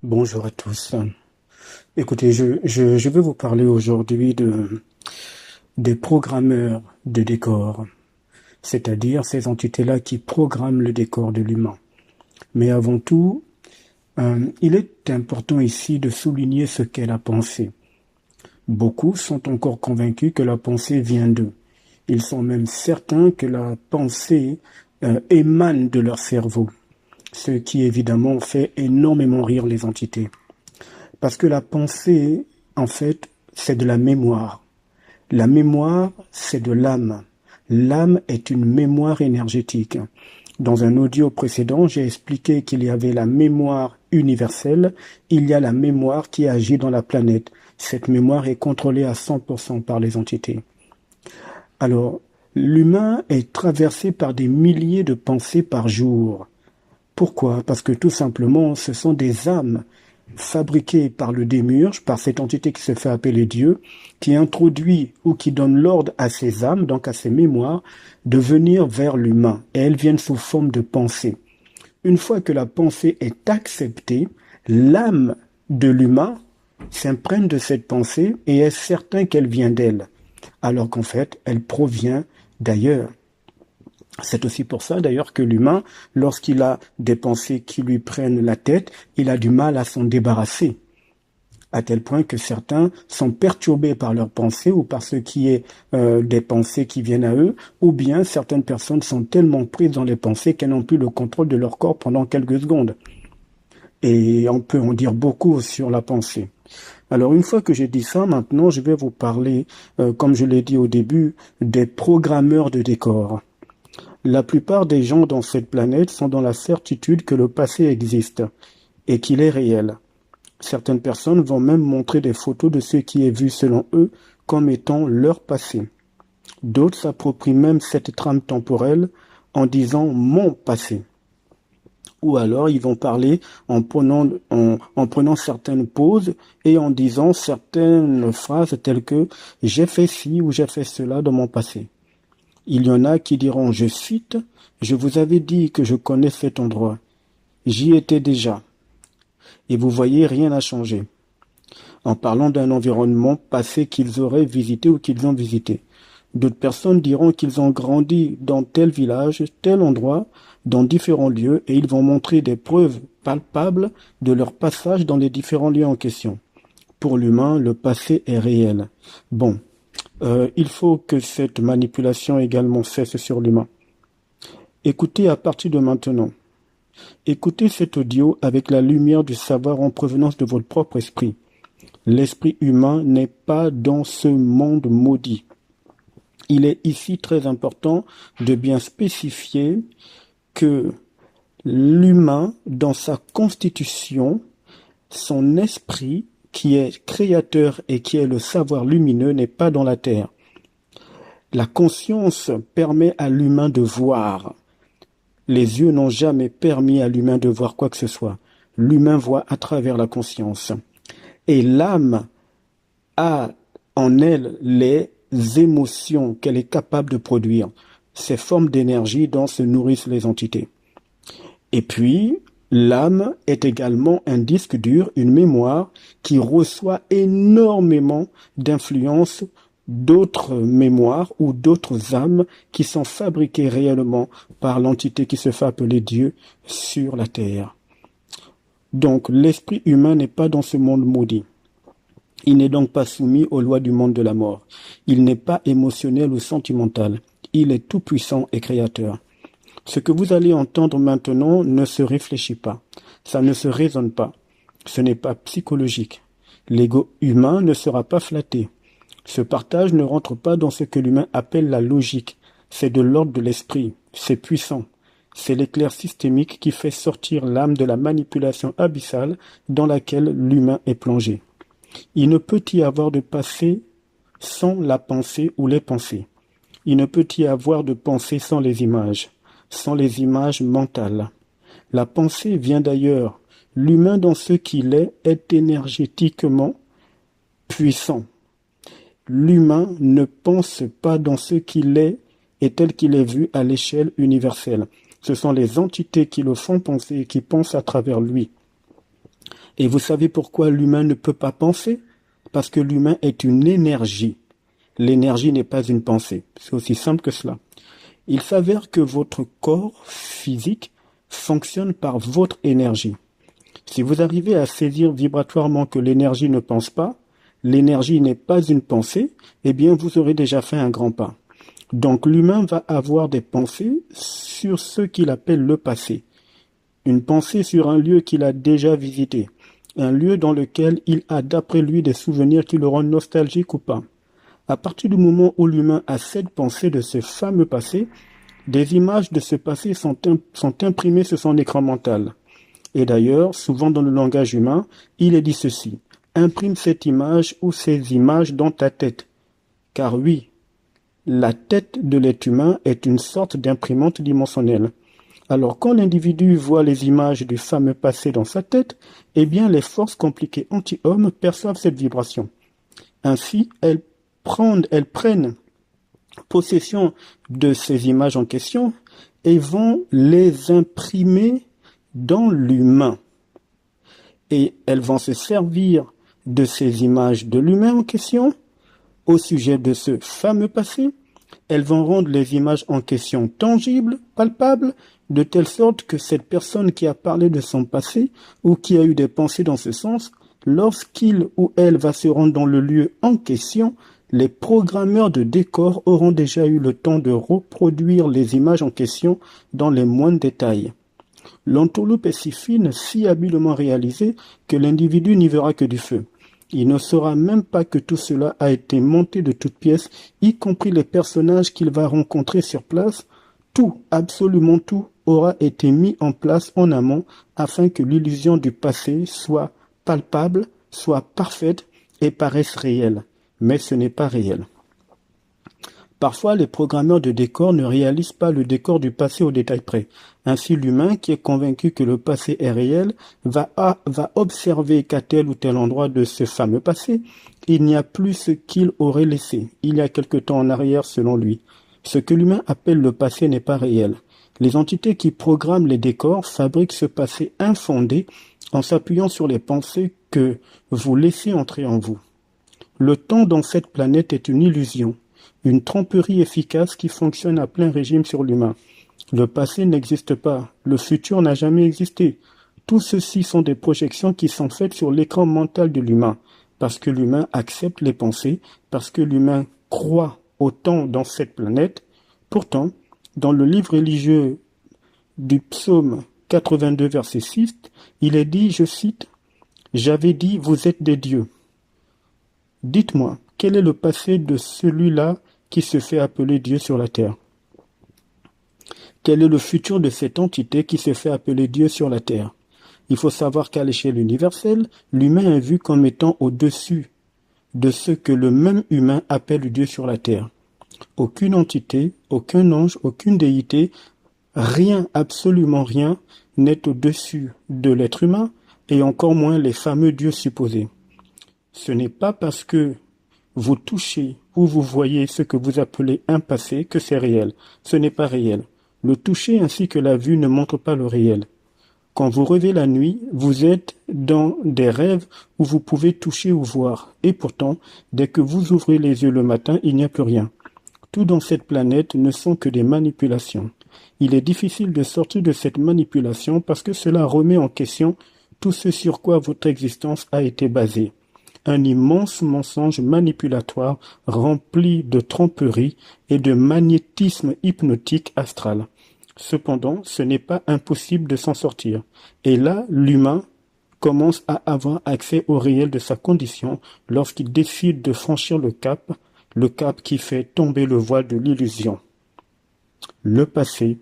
Bonjour à tous. Écoutez, je vais vous parler aujourd'hui des programmeurs de décor, c'est-à-dire ces entités-là qui programment le décor de l'humain. Mais avant tout, il est important ici de souligner ce qu'est la pensée. Beaucoup sont encore convaincus que la pensée vient d'eux. Ils sont même certains que la pensée émane de leur cerveau, ce qui évidemment fait énormément rire les entités. Parce que la pensée, en fait, c'est de la mémoire. La mémoire, c'est de l'âme. L'âme est une mémoire énergétique. Dans un audio précédent, j'ai expliqué qu'il y avait la mémoire universelle, il y a la mémoire qui agit dans la planète. Cette mémoire est contrôlée à 100% par les entités. Alors, l'humain est traversé par des milliers de pensées par jour. Pourquoi? Parce que tout simplement, ce sont des âmes fabriquées par le démiurge, par cette entité qui se fait appeler Dieu, qui introduit ou qui donne l'ordre à ces âmes, donc à ces mémoires, de venir vers l'humain. Et elles viennent sous forme de pensée. Une fois que la pensée est acceptée, l'âme de l'humain s'imprègne de cette pensée et est certain qu'elle vient d'elle, alors qu'en fait, elle provient d'ailleurs. C'est aussi pour ça d'ailleurs que l'humain, lorsqu'il a des pensées qui lui prennent la tête, il a du mal à s'en débarrasser. À tel point que certains sont perturbés par leurs pensées ou par ce qui est des pensées qui viennent à eux, ou bien certaines personnes sont tellement prises dans les pensées qu'elles n'ont plus le contrôle de leur corps pendant quelques secondes. Et on peut en dire beaucoup sur la pensée. Alors une fois que j'ai dit ça, maintenant je vais vous parler, comme je l'ai dit au début, des programmeurs de décors. La plupart des gens dans cette planète sont dans la certitude que le passé existe et qu'il est réel. Certaines personnes vont même montrer des photos de ce qui est vu selon eux comme étant leur passé. D'autres s'approprient même cette trame temporelle en disant mon passé. Ou alors ils vont parler en prenant certaines pauses et en disant certaines phrases telles que j'ai fait ci ou j'ai fait cela dans mon passé. Il y en a qui diront, je cite, « Je vous avais dit que je connais cet endroit. J'y étais déjà. » Et vous voyez, rien n'a changé. En parlant d'un environnement passé qu'ils auraient visité ou qu'ils ont visité. D'autres personnes diront qu'ils ont grandi dans tel village, tel endroit, dans différents lieux, et ils vont montrer des preuves palpables de leur passage dans les différents lieux en question. Pour l'humain, le passé est réel. Bon. Il faut que cette manipulation également cesse sur l'humain. Écoutez à partir de maintenant. Écoutez cet audio avec la lumière du savoir en provenance de votre propre esprit. L'esprit humain n'est pas dans ce monde maudit. Il est ici très important de bien spécifier que l'humain, dans sa constitution, son esprit, qui est créateur et qui est le savoir lumineux, n'est pas dans la terre. La conscience permet à l'humain de voir. Les yeux n'ont jamais permis à l'humain de voir quoi que ce soit. L'humain voit à travers la conscience. Et l'âme a en elle les émotions qu'elle est capable de produire, ces formes d'énergie dont se nourrissent les entités. Et puis, l'âme est également un disque dur, une mémoire qui reçoit énormément d'influences d'autres mémoires ou d'autres âmes qui sont fabriquées réellement par l'entité qui se fait appeler Dieu sur la terre. Donc, l'esprit humain n'est pas dans ce monde maudit. Il n'est donc pas soumis aux lois du monde de la mort. Il n'est pas émotionnel ou sentimental. Il est tout puissant et créateur. Ce que vous allez entendre maintenant ne se réfléchit pas. Ça ne se raisonne pas. Ce n'est pas psychologique. L'ego humain ne sera pas flatté. Ce partage ne rentre pas dans ce que l'humain appelle la logique. C'est de l'ordre de l'esprit. C'est puissant. C'est l'éclair systémique qui fait sortir l'âme de la manipulation abyssale dans laquelle l'humain est plongé. Il ne peut y avoir de passé sans la pensée ou les pensées. Il ne peut y avoir de pensée sans les images mentales. La pensée vient d'ailleurs. L'humain dans ce qu'il est énergétiquement puissant. L'humain ne pense pas dans ce qu'il est et tel qu'il est vu à l'échelle universelle. Ce sont les entités qui le font penser et qui pensent à travers lui. Et vous savez pourquoi l'humain ne peut pas penser? Parce que l'humain est une énergie. L'énergie n'est pas une pensée. C'est aussi simple que cela. Il s'avère que votre corps physique fonctionne par votre énergie. Si vous arrivez à saisir vibratoirement que l'énergie ne pense pas, l'énergie n'est pas une pensée, eh bien vous aurez déjà fait un grand pas. Donc l'humain va avoir des pensées sur ce qu'il appelle le passé. Une pensée sur un lieu qu'il a déjà visité. Un lieu dans lequel il a d'après lui des souvenirs qui le rendent nostalgique ou pas. À partir du moment où l'humain a cette pensée de ce fameux passé, des images de ce passé sont imprimées sur son écran mental. Et d'ailleurs, souvent dans le langage humain, il est dit ceci: imprime cette image ou ces images dans ta tête. Car oui, la tête de l'être humain est une sorte d'imprimante dimensionnelle. Alors quand l'individu voit les images du fameux passé dans sa tête, eh bien les forces compliquées anti-hommes perçoivent cette vibration. Ainsi, elles prennent possession de ces images en question et vont les imprimer dans l'humain. Et elles vont se servir de ces images de l'humain en question au sujet de ce fameux passé. Elles vont rendre les images en question tangibles, palpables, de telle sorte que cette personne qui a parlé de son passé ou qui a eu des pensées dans ce sens, lorsqu'il ou elle va se rendre dans le lieu en question, les programmeurs de décors auront déjà eu le temps de reproduire les images en question dans les moindres détails. L'entourloupe est si fine, si habilement réalisée, que l'individu n'y verra que du feu. Il ne saura même pas que tout cela a été monté de toutes pièces, y compris les personnages qu'il va rencontrer sur place. Tout, absolument tout, aura été mis en place en amont afin que l'illusion du passé soit palpable, soit parfaite et paraisse réelle. Mais ce n'est pas réel. Parfois, les programmeurs de décors ne réalisent pas le décor du passé au détail près. Ainsi, l'humain, qui est convaincu que le passé est réel, va observer qu'à tel ou tel endroit de ce fameux passé, il n'y a plus ce qu'il aurait laissé, il y a quelque temps en arrière selon lui. Ce que l'humain appelle le passé n'est pas réel. Les entités qui programment les décors fabriquent ce passé infondé en s'appuyant sur les pensées que vous laissez entrer en vous. Le temps dans cette planète est une illusion, une tromperie efficace qui fonctionne à plein régime sur l'humain. Le passé n'existe pas, le futur n'a jamais existé. Tout ceci sont des projections qui sont faites sur l'écran mental de l'humain, parce que l'humain accepte les pensées, parce que l'humain croit au temps dans cette planète. Pourtant, dans le livre religieux du psaume 82, verset 6, il est dit, je cite, « J'avais dit, vous êtes des dieux. Dites-moi, quel est le passé de celui-là qui se fait appeler Dieu sur la terre? Quel est le futur de cette entité qui se fait appeler Dieu sur la terre? Il faut savoir qu'à l'échelle universelle, l'humain est vu comme étant au-dessus de ce que le même humain appelle Dieu sur la terre. Aucune entité, aucun ange, aucune déité, rien, absolument rien, n'est au-dessus de l'être humain et encore moins les fameux dieux supposés. Ce n'est pas parce que vous touchez ou vous voyez ce que vous appelez un passé que c'est réel. Ce n'est pas réel. Le toucher ainsi que la vue ne montrent pas le réel. Quand vous rêvez la nuit, vous êtes dans des rêves où vous pouvez toucher ou voir. Et pourtant, dès que vous ouvrez les yeux le matin, il n'y a plus rien. Tout dans cette planète ne sont que des manipulations. Il est difficile de sortir de cette manipulation parce que cela remet en question tout ce sur quoi votre existence a été basée. Un immense mensonge manipulatoire rempli de tromperie et de magnétisme hypnotique astral. Cependant, ce n'est pas impossible de s'en sortir. Et là, l'humain commence à avoir accès au réel de sa condition lorsqu'il décide de franchir le cap qui fait tomber le voile de l'illusion. Le passé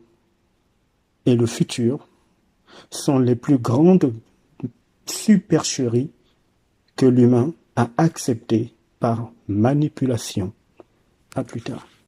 et le futur sont les plus grandes supercheries que l'humain a acceptées par manipulation. À plus tard.